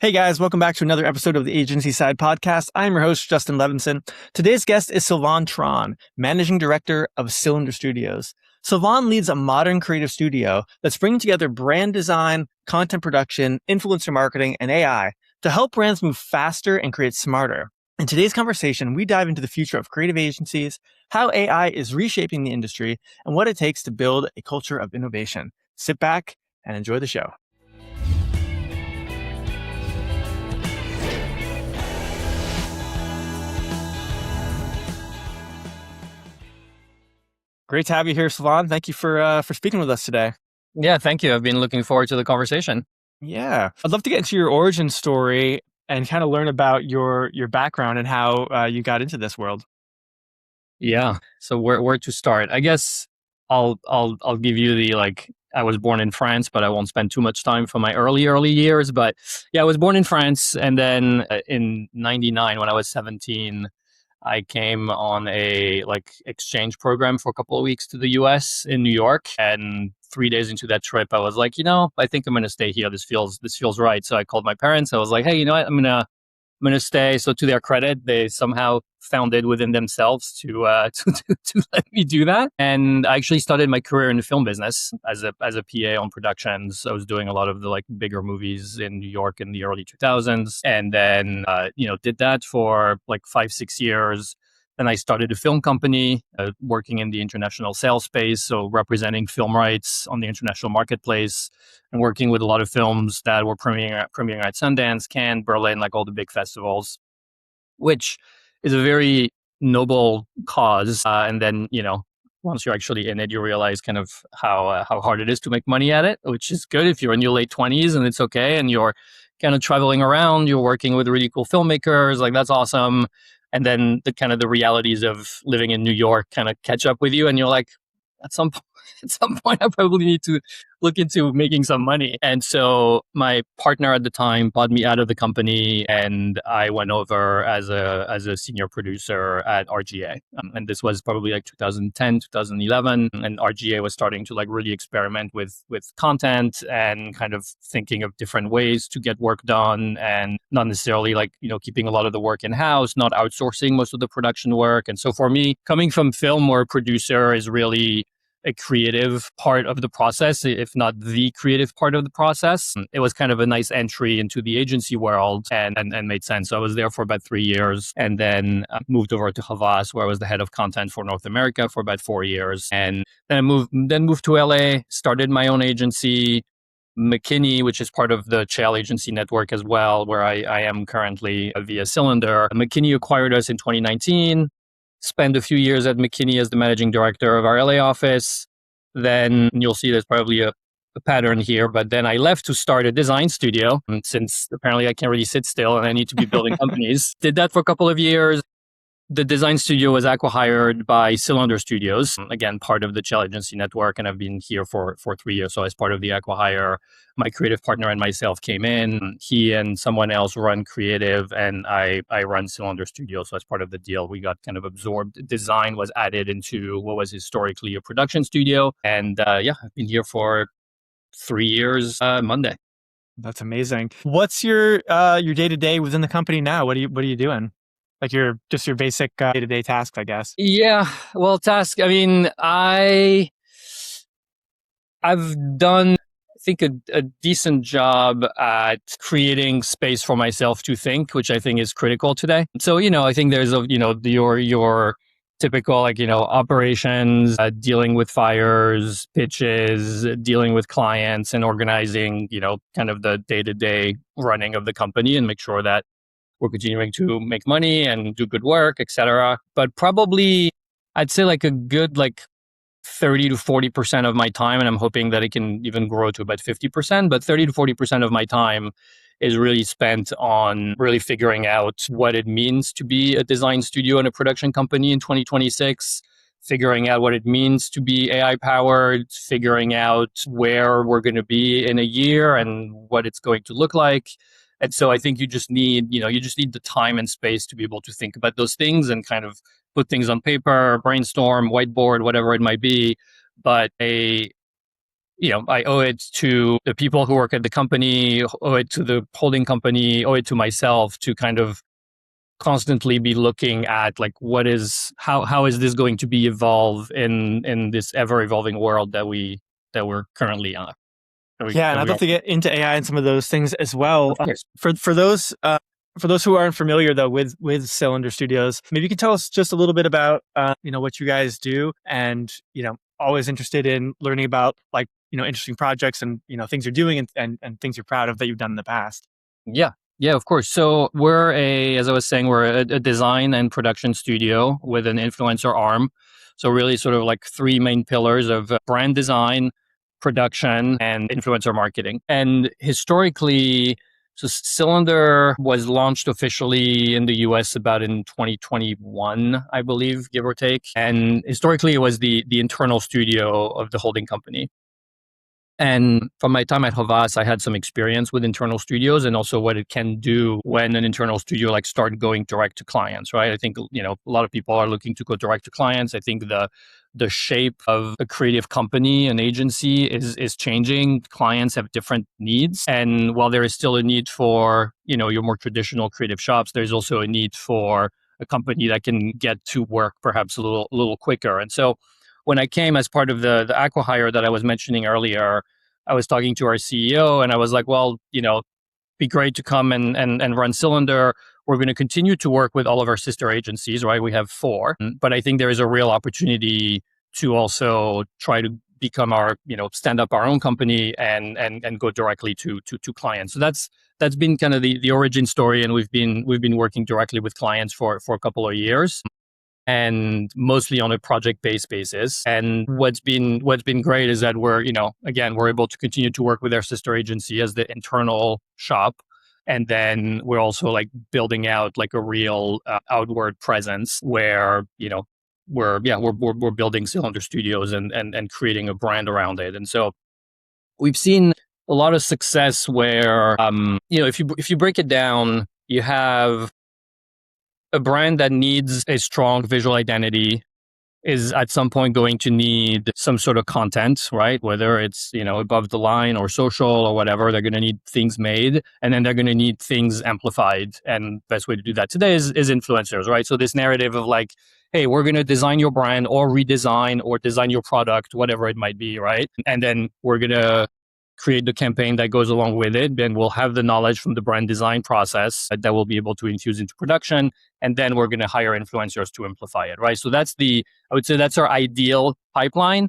Hey guys, welcome back to another episode of the Agency Side Podcast. I'm your host, Justin Levinson. Today's guest is Sylvain Tron, Managing Director of CYLNDR Studios. Sylvain leads a modern creative studio that's bringing together brand design, content production, influencer marketing, and AI to help brands move faster and create smarter. In today's conversation, we dive into the future of creative agencies, how AI is reshaping the industry, and what it takes to build a culture of innovation. Sit back and enjoy the show. Great to have you here, Sylvain. Thank you for speaking with us today. Yeah, thank you. I've been looking forward to the conversation. Yeah, I'd love to get into your origin story and kind of learn about your background and how you got into this world. Yeah. So where to start? I guess I'll give you the I was born in France, but I won't spend too much time for my early years. But yeah, I was born in France, and then in '99, when I was 17, I came on a exchange program for a couple of weeks to the US in New York. And 3 days into that trip, I was like, I think I'm going to stay here. This feels right. So I called my parents. I was like, hey, you know what? I'm going to stay. So to their credit, they somehow found it within themselves to let me do that. And I actually started my career in the film business as a PA on productions. I was doing a lot of the bigger movies in New York in the early 2000s, and then did that for 5-6 years. Then I started a film company, working in the international sales space, so representing film rights on the international marketplace and working with a lot of films that were premiering at Sundance, Cannes, Berlin, all the big festivals, which is a very noble cause. And then, once you're actually in it, you realize kind of how hard it is to make money at it, which is good if you're in your late 20s and it's okay. And you're kind of traveling around, you're working with really cool filmmakers, that's awesome. And then the realities of living in New York kind of catch up with you, and you're like, at some point, I probably need to look into making some money. And so my partner at the time bought me out of the company, and I went over as a senior producer at RGA. And this was probably 2010, 2011, and RGA was starting to really experiment with content and kind of thinking of different ways to get work done, and not necessarily keeping a lot of the work in house, not outsourcing most of the production work. And so for me, coming from film, where a producer is really a creative part of the process, if not the creative part of the process, it was kind of a nice entry into the agency world and made sense. So I was there for about 3 years, and then moved over to Hobbies, where I was the head of content for North America for about 4 years. And then I moved to LA, started my own agency, McKinney, which is part of the Chael agency network as well, where I am currently via CYLNDR. McKinney acquired us in 2019. Spent a few years at McKinney as the managing director of our LA office. Then you'll see there's probably a pattern here, but then I left to start a design studio, since apparently I can't really sit still and I need to be building companies. Did that for a couple of years. The design studio was acqui-hired by CYLNDR Studios, again, part of the Chael agency network, and I've been here for 3 years. So as part of the acqui-hire, my creative partner and myself came in. He and someone else run creative, and I run CYLNDR Studios. So as part of the deal, we got kind of absorbed. Design was added into what was historically a production studio. And I've been here for 3 years Monday. That's amazing. What's your day-to-day within the company now? What are you doing? Your basic day-to-day tasks, I guess. Yeah, well, task. I mean, I've done, I think, a decent job at creating space for myself to think, which I think is critical today. So, I think there's your typical operations, dealing with fires, pitches, dealing with clients, and organizing kind of the day-to-day running of the company, and make sure that we're continuing to make money and do good work, etc. But probably I'd say a good 30 to 40% of my time, and I'm hoping that it can even grow to about 50%, but 30 to 40% of my time is really spent on really figuring out what it means to be a design studio and a production company in 2026, figuring out what it means to be AI powered, figuring out where we're going to be in a year and what it's going to look like. And so I think you just need the time and space to be able to think about those things and kind of put things on paper, brainstorm, whiteboard, whatever it might be. But a I owe it to the people who work at the company, owe it to the holding company, owe it to myself to kind of constantly be looking at like how is this going to be evolve in this ever evolving world that we're currently on. Yeah, and I'd love to get into AI and some of those things as well. Of course. For those who aren't familiar though with CYLNDR Studios, maybe you can tell us just a little bit about what you guys do, and always interested in learning about like interesting projects and things you're doing and things you're proud of that you've done in the past. Yeah, of course. So as I was saying, we're a design and production studio with an influencer arm. So really sort of like three main pillars of brand design, production, and influencer marketing. And historically, so CYLNDR was launched officially in the US about in 2021, I believe, give or take. And historically, it was the internal studio of the holding company. And from my time at Hobbies, I had some experience with internal studios and also what it can do when an internal studio like start going direct to clients, right? I think, a lot of people are looking to go direct to clients. I think the shape of a creative company, an agency is changing. Clients have different needs. And while there is still a need for, your more traditional creative shops, there's also a need for a company that can get to work perhaps a little quicker. And so when I came as part of the acqui-hire that I was mentioning earlier, I was talking to our CEO and I was like, well, be great to come and run CYLNDR. We're going to continue to work with all of our sister agencies, right? We have 4, but I think there is a real opportunity to also try to become stand up our own company and go directly to clients. So that's been kind of the origin story. And we've been working directly with clients for a couple of years, and mostly on a project-based basis. And what's been great is that we're able to continue to work with our sister agency as the internal shop, and then we're also like building out like a real outward presence where we're building CYLNDR Studios and creating a brand around it. And so we've seen a lot of success where if you break it down, you have a brand that needs a strong visual identity is at some point going to need some sort of content, right? Whether it's, above the line or social or whatever, they're going to need things made, and then they're going to need things amplified. And best way to do that today is influencers, right? So this narrative of like, hey, we're going to design your brand or redesign or design your product, whatever it might be, right? And then we're going to create the campaign that goes along with it. Then we'll have the knowledge from the brand design process that we'll be able to infuse into production. And then we're going to hire influencers to amplify it, right? So I would say that's our ideal pipeline.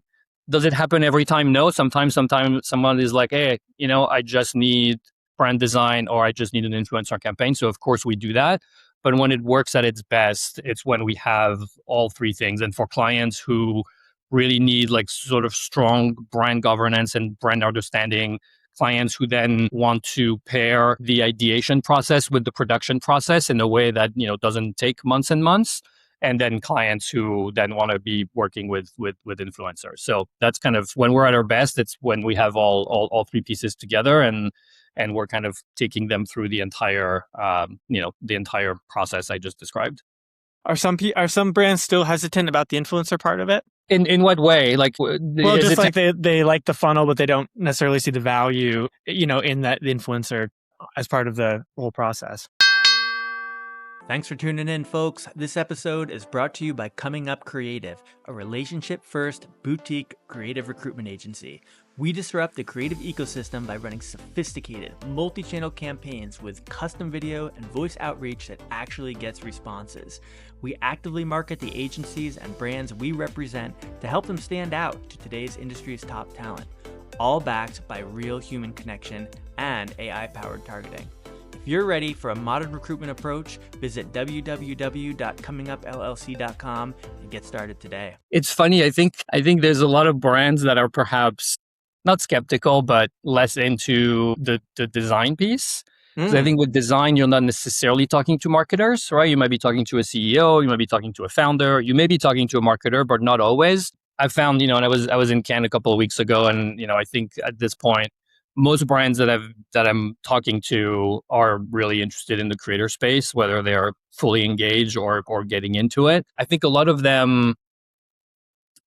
Does it happen every time? No. Sometimes someone is like, hey, I just need brand design or I just need an influencer campaign. So of course we do that. But when it works at its best, it's when we have all 3 things. And for clients who really need like sort of strong brand governance and brand understanding, clients who then want to pair the ideation process with the production process in a way that doesn't take months and months, and then clients who then want to be working with influencers. So that's kind of when we're at our best. It's when we have all 3 pieces together and we're kind of taking them through the entire the entire process I just described. Are some brands still hesitant about the influencer part of it? In what way? Like, well, just like they like the funnel, but they don't necessarily see the value, in that the influencer as part of the whole process. Thanks for tuning in, folks. This episode is brought to you by Coming Up Creative, a relationship-first boutique creative recruitment agency. We disrupt the creative ecosystem by running sophisticated, multi-channel campaigns with custom video and voice outreach that actually gets responses. We actively market the agencies and brands we represent to help them stand out to today's industry's top talent, all backed by real human connection and AI-powered targeting. If you're ready for a modern recruitment approach, visit www.comingupllc.com and get started today. It's funny. I think there's a lot of brands that are perhaps not skeptical, but less into the design piece. Because I think with design, you're not necessarily talking to marketers, right? You might be talking to a CEO, you might be talking to a founder, you may be talking to a marketer, but not always. I found, and I was in Cannes a couple of weeks ago, and I think at this point, most brands that I'm talking to are really interested in the creator space, whether they are fully engaged or getting into it. I think a lot of them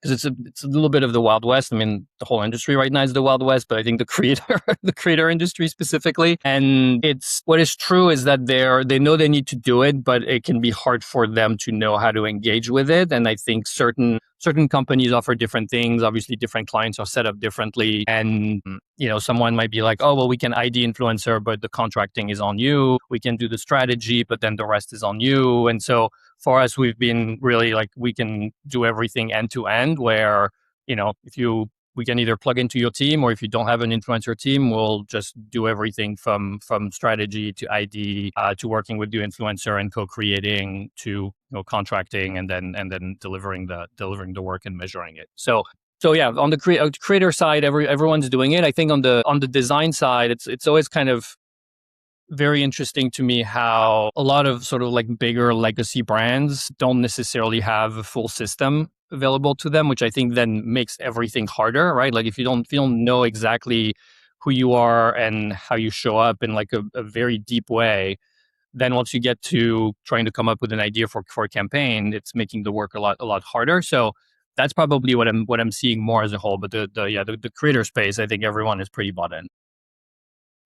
because it's a little bit of the Wild West. I mean, the whole industry right now is the Wild West, but I think the creator the creator industry specifically. And it's what is true is that they know they need to do it, but it can be hard for them to know how to engage with it. And I think certain companies offer different things. Obviously, different clients are set up differently. And someone might be like, oh, well, we can ID influencer, but the contracting is on you. We can do the strategy, but then the rest is on you. And so for us, we've been really like, we can do everything end to end where, we can either plug into your team, or if you don't have an influencer team, we'll just do everything from strategy to ID, to working with the influencer and co-creating to contracting and then delivering the work and measuring it. So yeah, on the creator side, everyone's doing it. I think on the design side, it's always kind of very interesting to me how a lot of sort of like bigger legacy brands don't necessarily have a full system available to them, which I think then makes everything harder, right? Like if you don't know exactly who you are and how you show up in like a very deep way, then once you get to trying to come up with an idea for a campaign, it's making the work a lot harder. So that's probably what I'm seeing more as a whole. But the creator space, I think everyone is pretty bought in.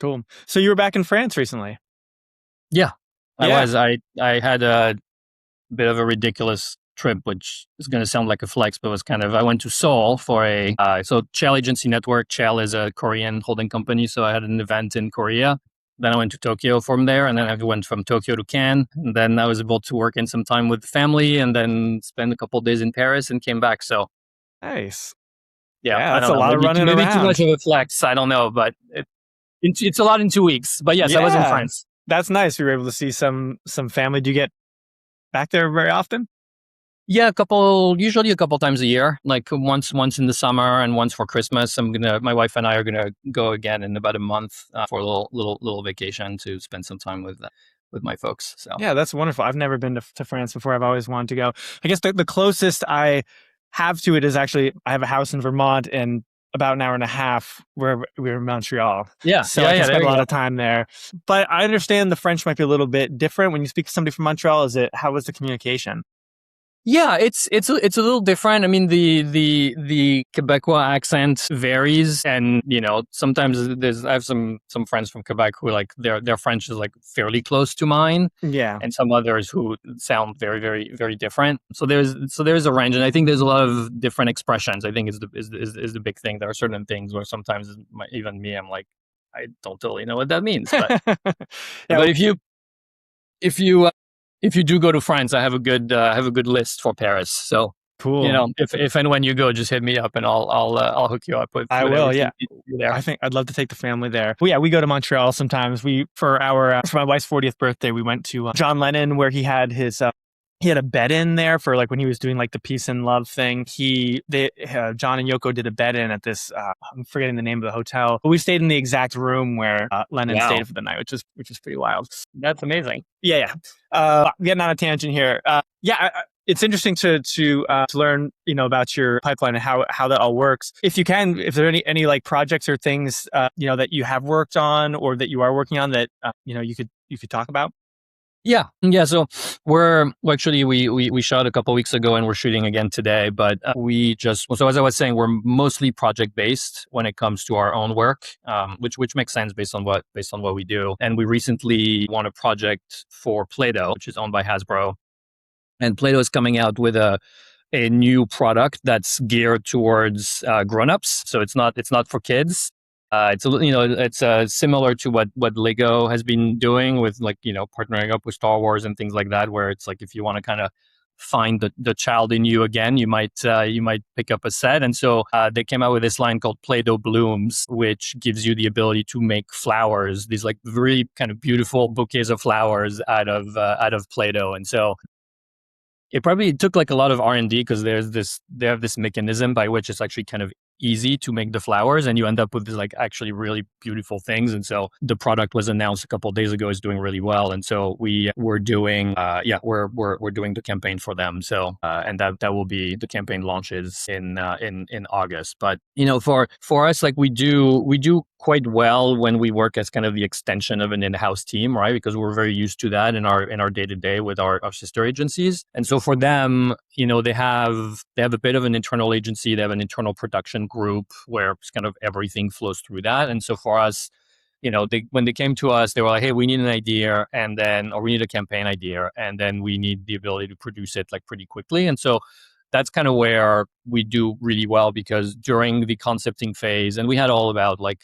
Cool. So you were back in France recently? Yeah. I was. I had a bit of a ridiculous trip, which is going to sound like a flex, but was kind of, I went to Seoul for so Chell Agency Network. Chell is a Korean holding company. So I had an event in Korea. Then I went to Tokyo from there, and then I went from Tokyo to Cannes. And then I was able to work in some time with the family and then spend a couple of days in Paris and came back. So nice. Yeah, that's a lot of running around. Maybe too much of a flex. I don't know, but it's a lot in 2 weeks. But yes, I was in France. That's nice. We were able to see some family. Do you get back there very often? Yeah, usually a couple times a year, like once in the summer and once for Christmas. My wife and I are gonna go again in about a month for a little vacation to spend some time with my folks. So yeah, that's wonderful. I've never been to France before. I've always wanted to go. I guess the closest I have to it is actually, I have a house in Vermont and about an hour and a half where we're in Montreal. Yeah. So I can spend a lot of time there. But I understand the French might be a little bit different. When you speak to somebody from Montreal, how was the communication? Yeah, it's a little different. I mean, the Quebecois accent varies, and sometimes I have some friends from Quebec who like their French is like fairly close to mine. Yeah, and some others who sound very, very, very different. So there's a range, and I think there's a lot of different expressions. I think is the big thing. There are certain things where sometimes even me, I'm like, I don't totally know what that means. But but if you do go to France, I have a good list for Paris. So cool. If and when you go, just hit me up and I'll hook you up with. I will. Yeah, I think I'd love to take the family there. Well, yeah, we go to Montreal sometimes. For my wife's 40th birthday, we went to John Lennon, where he had his. He had a bed-in there for like when he was doing like the peace and love thing. John and Yoko did a bed-in at this. I'm forgetting the name of the hotel, but we stayed in the exact room where Lennon stayed for the night, which is pretty wild. That's amazing. Yeah. Getting on a tangent here. It's interesting to learn about your pipeline and how that all works. If there are any like projects or things that you have worked on or that you are working on that you could talk about. Yeah. So we shot a couple weeks ago and we're shooting again today. But so as I was saying, we're mostly project based when it comes to our own work, which makes sense based on what we do. And we recently won a project for Play-Doh, which is owned by Hasbro, and Play-Doh is coming out with a new product that's geared towards grown-ups. So it's not for kids. It's similar to what Lego has been doing with partnering up with Star Wars and things like that, where it's like if you want to kind of find the child in you again, you might pick up a set. And so they came out with this line called Play-Doh Blooms, which gives you the ability to make flowers, these like really kind of beautiful bouquets of flowers out of Play-Doh. And so it probably took like a lot of R&D because they have this mechanism by which it's actually kind of easy to make the flowers, and you end up with this like actually really beautiful things. And so the product was announced a couple of days ago, is doing really well, and so we're doing we're doing the campaign for them. So and that will be, the campaign launches in August. But for us, like we do quite well when we work as kind of the extension of an in-house team, right? Because we're very used to that in our day-to-day with our sister agencies. And so for them, they have a bit of an internal agency, they have an internal production group where it's kind of everything flows through that. And so for us, when they came to us, they were like, hey, we need an idea or we need a campaign idea, and then we need the ability to produce it like pretty quickly. And so that's kind of where we do really well, because during the concepting phase, and we had all about 3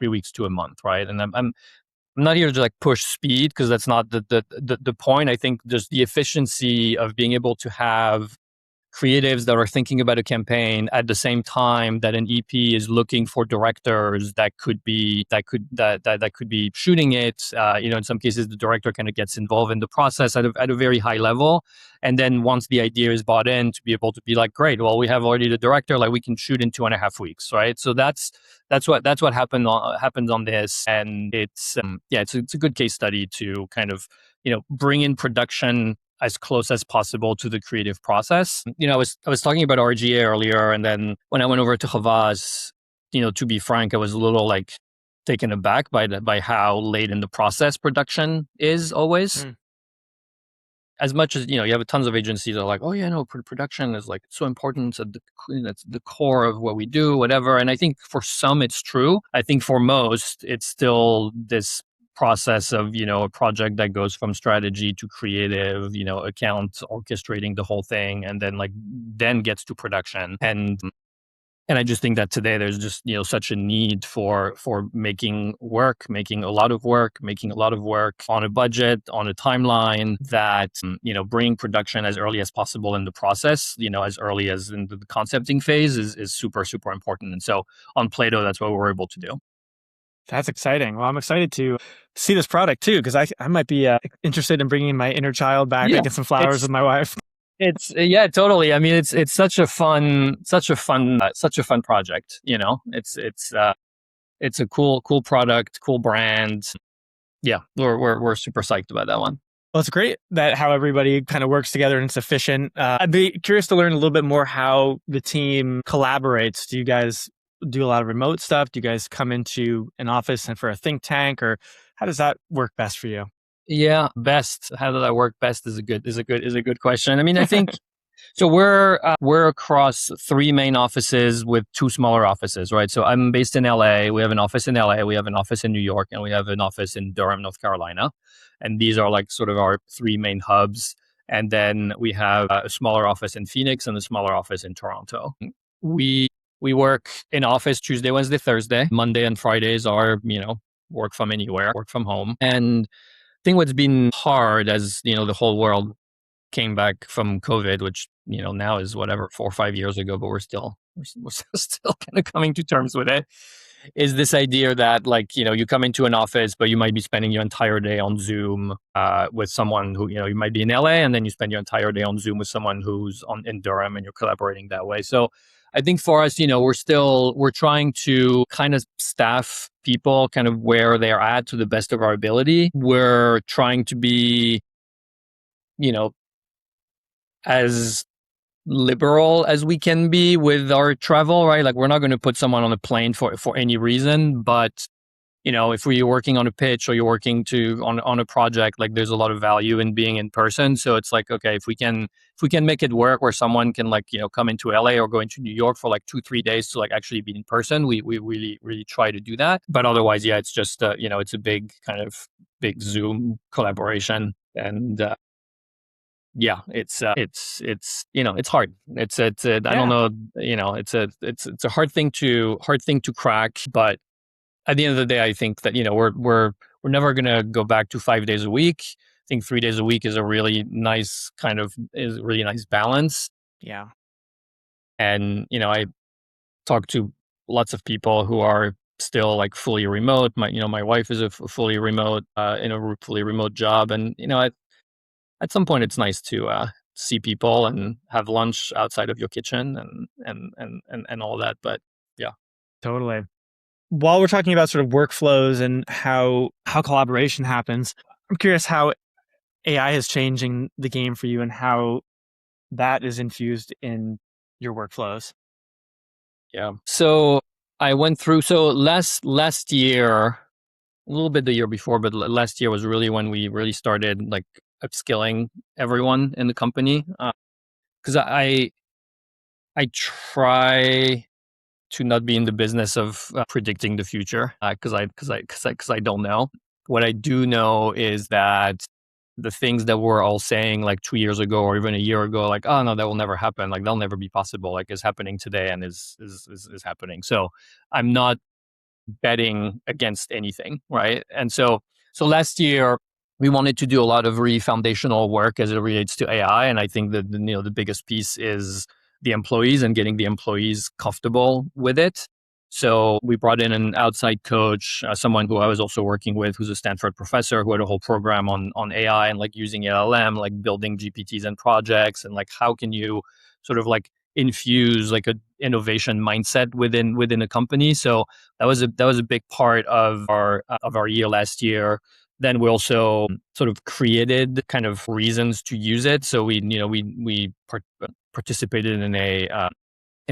weeks to a month, right? And I'm not here to like push speed, because that's not the point. I think just the efficiency of being able to have creatives that are thinking about a campaign at the same time that an EP is looking for directors that could be shooting it. In some cases, the director kind of gets involved in the process at a very high level, and then once the idea is bought in, to be able to be like, great, well, we have already the director, like we can shoot in 2.5 weeks, right? So that's what happens on this, and it's a good case study to kind of bring in production as close as possible to the creative process. I was talking about RGA earlier, and then when I went over to Hobbies, to be frank, I was a little like taken aback by how late in the process production is always. As much as you have tons of agencies that are like, oh yeah, no, production is like so important. So that's the core of what we do, whatever. And I think for some it's true. I think for most, it's still this process of a project that goes from strategy to creative, account orchestrating the whole thing, and then gets to production. And I just think that today there's just such a need for making a lot of work on a budget, on a timeline, that bringing production as early as possible in the process, as early as in the concepting phase is super, super important. And so on Play-Doh, that's what we're able to do. That's exciting. Well, I'm excited to see this product too, because I might be interested in bringing my inner child back, making some flowers with my wife. It's totally. I mean, it's such a fun project. It's a cool product, cool brand. Yeah, we're super psyched about that one. Well, it's great that how everybody kind of works together and it's efficient. I'd be curious to learn a little bit more how the team collaborates. Do you guys do a lot of remote stuff? Do you guys come into an office and for a think tank, or how does that work best for you? Yeah, best. How does that work best is a good question. I mean, I think so. We're across 3 main offices with 2 smaller offices, right? So I'm based in LA. We have an office in LA. We have an office in New York, and we have an office in Durham, North Carolina. And these are like sort of our 3 main hubs. And then we have a smaller office in Phoenix and a smaller office in Toronto. We work in office Tuesday, Wednesday, Thursday. Monday and Fridays are work from anywhere, work from home. And I think what's been hard as, the whole world came back from COVID, which, now is whatever, 4 or 5 years ago, but we're still kind of coming to terms with it, is this idea that you come into an office, but you might be spending your entire day on Zoom with someone who, you might be in LA, and then you spend your entire day on Zoom with someone who's in Durham, and you're collaborating that way. So I think for us, we're trying to kind of staff people kind of where they're at to the best of our ability. We're trying to be, as liberal as we can be with our travel, right? Like, we're not going to put someone on a plane for any reason, but if we're working on a pitch or you're working on a project, like, there's a lot of value in being in person. So it's like, okay, if we can make it work where someone can come into LA or go into New York for 2-3 days to actually be in person, we really, really try to do that. But otherwise, yeah, it's just, it's a big Zoom collaboration. And, yeah, it's hard. I don't know, it's a hard thing to crack, but at the end of the day, I think that, we're never going to go back to 5 days a week. I think 3 days a week is a really nice balance. Yeah. And, I talk to lots of people who are still fully remote. My wife is a fully remote, in a fully remote job. And, at some point it's nice to see people and have lunch outside of your kitchen and all that. But yeah. Totally. While we're talking about sort of workflows and how collaboration happens, I'm curious how AI is changing the game for you and how that is infused in your workflows. Yeah. So I went through, so last year, a little bit the year before, but last year was really when we really started like upskilling everyone in the company. Because I try to not be in the business of predicting the future, because I don't know. What I do know is that the things that we're all saying like 2 years ago or even a year ago, like, oh no, that will never happen, like that'll never be possible, like is happening today and is happening. So I'm not betting against anything, right? And so last year we wanted to do a lot of really foundational work as it relates to AI, and I think that the biggest piece is the employees and getting the employees comfortable with it. So we brought in an outside coach, someone who I was also working with, who's a Stanford professor, who had a whole program on AI and like using LLM, like building GPTs and projects, and like how can you sort of like infuse like a innovation mindset within a company. So that was a big part of our year last year. Then we also sort of created kind of reasons to use it. So we participated in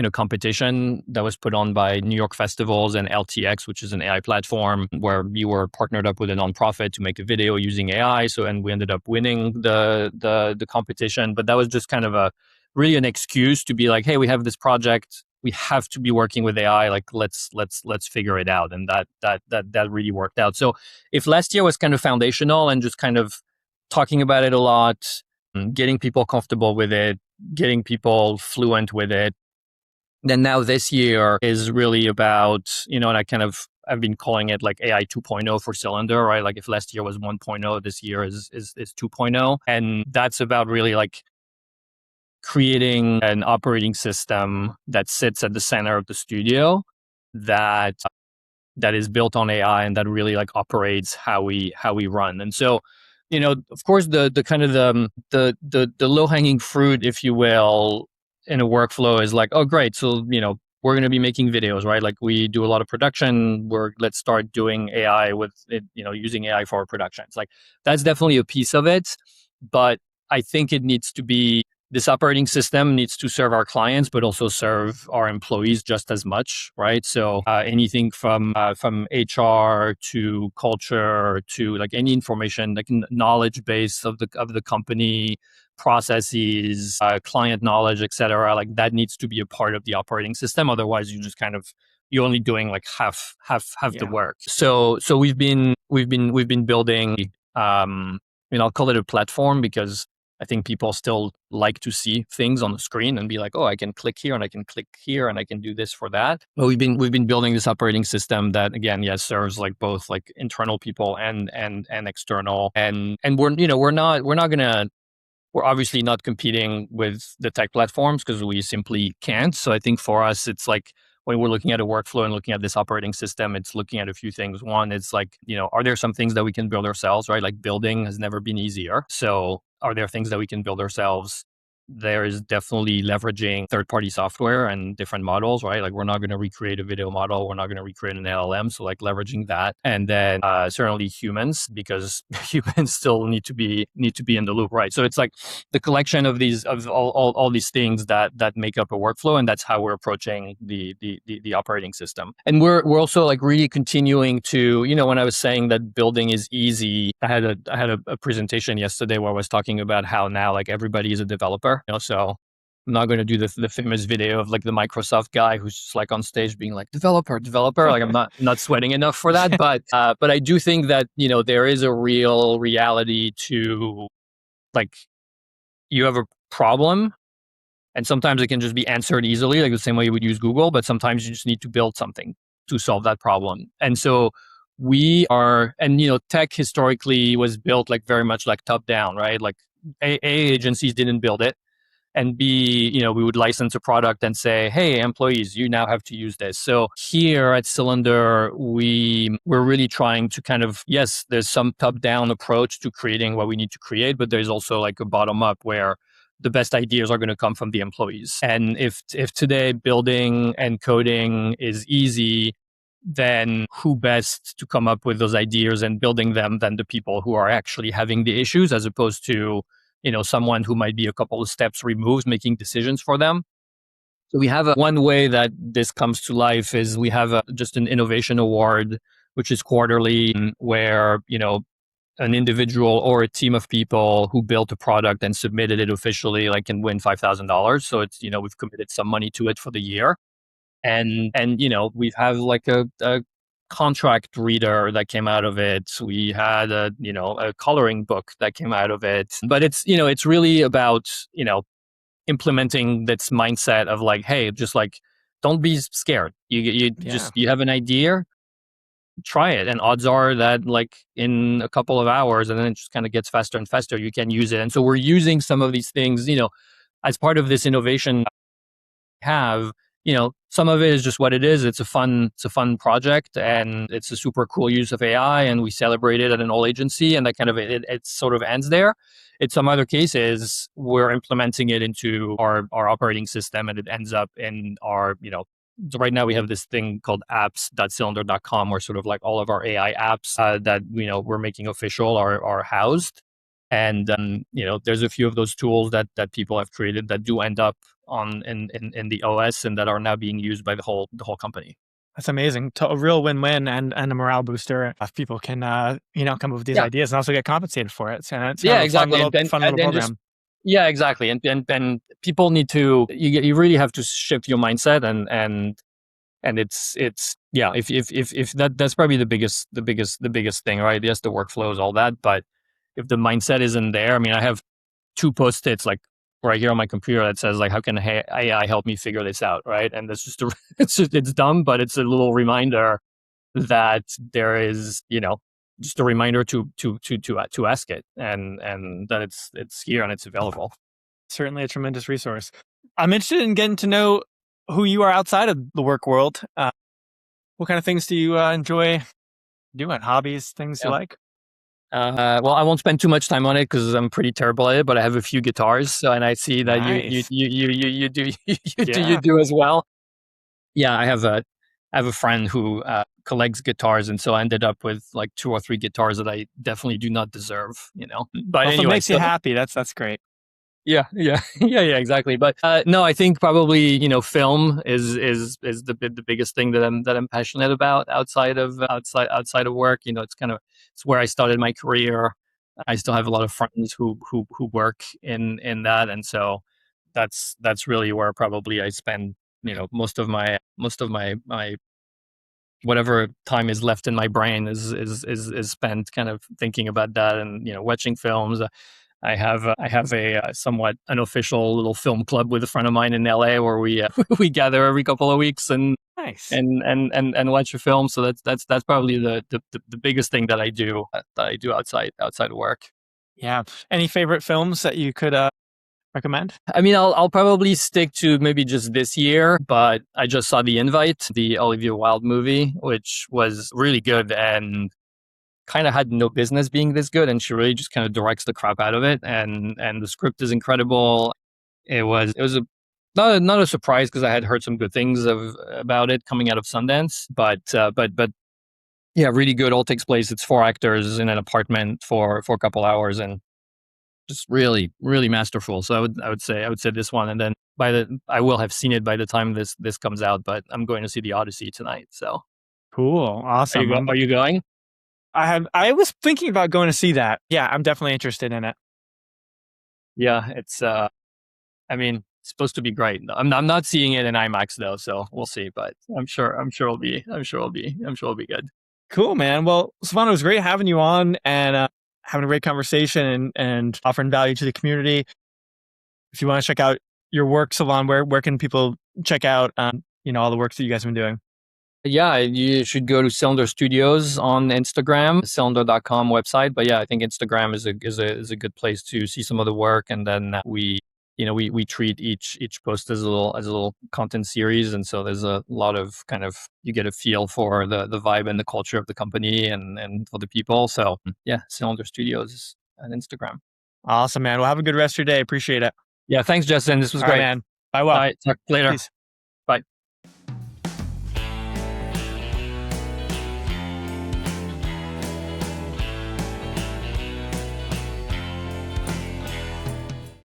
a competition that was put on by New York Festivals and LTX, which is an AI platform where we were partnered up with a nonprofit to make a video using AI. So, and we ended up winning the competition. But that was just kind of really an excuse to be like, hey, we have this project. We have to be working with AI. Like, let's figure it out. And that really worked out. So if last year was kind of foundational and just kind of talking about it a lot, getting people comfortable with it, getting people fluent with it, then now this year is really about, and I've been calling it like AI 2.0 for Cylinder, right? Like if last year was 1.0, this year is 2.0. And that's about really like creating an operating system that sits at the center of the studio that is built on AI and that really like operates how we run. And so, of course, the kind of the low hanging fruit, if you will, in a workflow is like, oh, great. So, we're going to be making videos, right? Like we do a lot of production. Let's start doing AI with it, using AI for our production. It's like, that's definitely a piece of it. But I think it needs to be, this operating system needs to serve our clients, but also serve our employees just as much, right? So anything from HR to culture to like any information, like knowledge base of the company, processes, client knowledge, et cetera, like that needs to be a part of the operating system. Otherwise, you're only doing like half the work. So we've been building. I'll call it a platform because I think people still like to see things on the screen and be like, oh, I can click here and I can click here and I can do this for that. But we've been building this operating system that, again, serves like both like internal people and external. And we're obviously not competing with the tech platforms because we simply can't. So I think for us, it's like when we're looking at a workflow and looking at this operating system, it's looking at a few things. One, it's like, are there some things that we can build ourselves, right? Like building has never been easier. So are there things that we can build ourselves? There is definitely leveraging third-party software and different models, right? Like we're not going to recreate a video model. We're not going to recreate an LLM. So like leveraging that. And then certainly humans, because humans still need to be in the loop, right? So it's like the collection of all these things that make up a workflow. And that's how we're approaching the operating system. And we're also like really continuing to, when I was saying that building is easy, I had a presentation yesterday where I was talking about how now like everybody is a developer. So I'm not going to do the famous video of like the Microsoft guy who's just like on stage being like developer. Like I'm not sweating enough for that, but I do think that there is a real reality to like you have a problem, and sometimes it can just be answered easily, like the same way you would use Google. But sometimes you just need to build something to solve that problem, and so we are, and tech historically was built like very much like top down, right? Like agencies didn't build it, and B, we would license a product and say, hey, employees, you now have to use this. So here at Cylinder, we're really trying to kind of, yes, there's some top-down approach to creating what we need to create, but there's also like a bottom-up where the best ideas are going to come from the employees. And if today building and coding is easy, then who best to come up with those ideas and building them than the people who are actually having the issues, as opposed to someone who might be a couple of steps removed making decisions for them. So we have one way that this comes to life is we have just an innovation award, which is quarterly, where, an individual or a team of people who built a product and submitted it officially, like, can win $5,000. So it's, we've committed some money to it for the year. And we have like a contract reader that came out of it. We had a coloring book that came out of it. But it's really about, implementing this mindset of like, hey, just like, don't be scared. You have an idea, try it, and odds are that, like, in a couple of hours, and then it just kind of gets faster and faster, you can use it. And so we're using some of these things, as part of this innovation. Have, some of it is just what it is. It's a fun project, and it's a super cool use of AI, and we celebrate it at an old agency, and that kind of it sort of ends there. In some other cases, we're implementing it into our operating system, and it ends up in our, so right now we have this thing called apps.cylinder.com, where sort of like all of our AI apps that we're making official are housed. And there's a few of those tools that people have created that do end up on in the OS, and that are now being used by the whole company. That's amazing. A real win-win, and a morale booster if people can come up with these ideas and also get compensated for it. So it's exactly. Fun little program. Yeah, exactly. And people need to, you really have to shift your mindset, and it's if that's probably the biggest thing, right? Yes, the workflows, all that, but if the mindset isn't there, I mean, I have 2 Post-its like right here on my computer that says like, how can AI help me figure this out, right? And that's just it's dumb, but it's a little reminder that there is, just a reminder to ask it, and that it's here and it's available. Certainly a tremendous resource. I'm interested in getting to know who you are outside of the work world. What kind of things do you enjoy doing? Hobbies, things you like? Well, I won't spend too much time on it because I'm pretty terrible at it, but I have a few guitars, and I see that Nice. you do as well. Yeah, I have a friend who collects guitars, and so I ended up with like 2 or 3 guitars that I definitely do not deserve, But Also anyway, makes you happy. That's great. Yeah, exactly. But no, I think probably film is the biggest thing that I'm passionate about outside of work. It's where I started my career. I still have a lot of friends who work in that, and so that's really where probably I spend most of my whatever time is left in my brain is spent kind of thinking about that, and watching films. I have a somewhat unofficial little film club with a friend of mine in LA, where we we gather every couple of weeks and nice and watch a film. So that's probably the biggest thing that I do outside of work. Yeah. Any favorite films that you could recommend? I mean, I'll probably stick to maybe just this year, but I just saw The Invite, the Olivia Wilde movie, which was really good and kind of had no business being this good, and she really just kind of directs the crap out of it, and the script is incredible. It was not a surprise because I had heard some good things about it coming out of Sundance, but yeah, really good. All takes place. It's 4 actors in an apartment for a couple hours, and just really, really masterful. So I would say this one, and then I will have seen it by the time this comes out, but I'm going to see The Odyssey tonight. So cool, awesome. Are you going? I was thinking about going to see that. Yeah, I'm definitely interested in it. Yeah, it's I mean, it's supposed to be great. I'm not seeing it in IMAX though, so we'll see. But I'm sure it'll be good. Cool, man. Well, Sylvain, it was great having you on, and having a great conversation, and offering value to the community. If you want to check out your work, Sylvain, where can people check out all the work that you guys have been doing? Yeah, you should go to CYLNDR Studios on Instagram, cylinder.com website. But yeah, I think Instagram is a good place to see some of the work, and then we treat each post as a little content series, and so there's a lot of kind of, you get a feel for the vibe and the culture of the company and for the people. So yeah, CYLNDR Studios on Instagram. Awesome, man. Well, have a good rest of your day. Appreciate it. Yeah, thanks, Justin. This was great, man. Bye. Well, all right, talk later. Peace.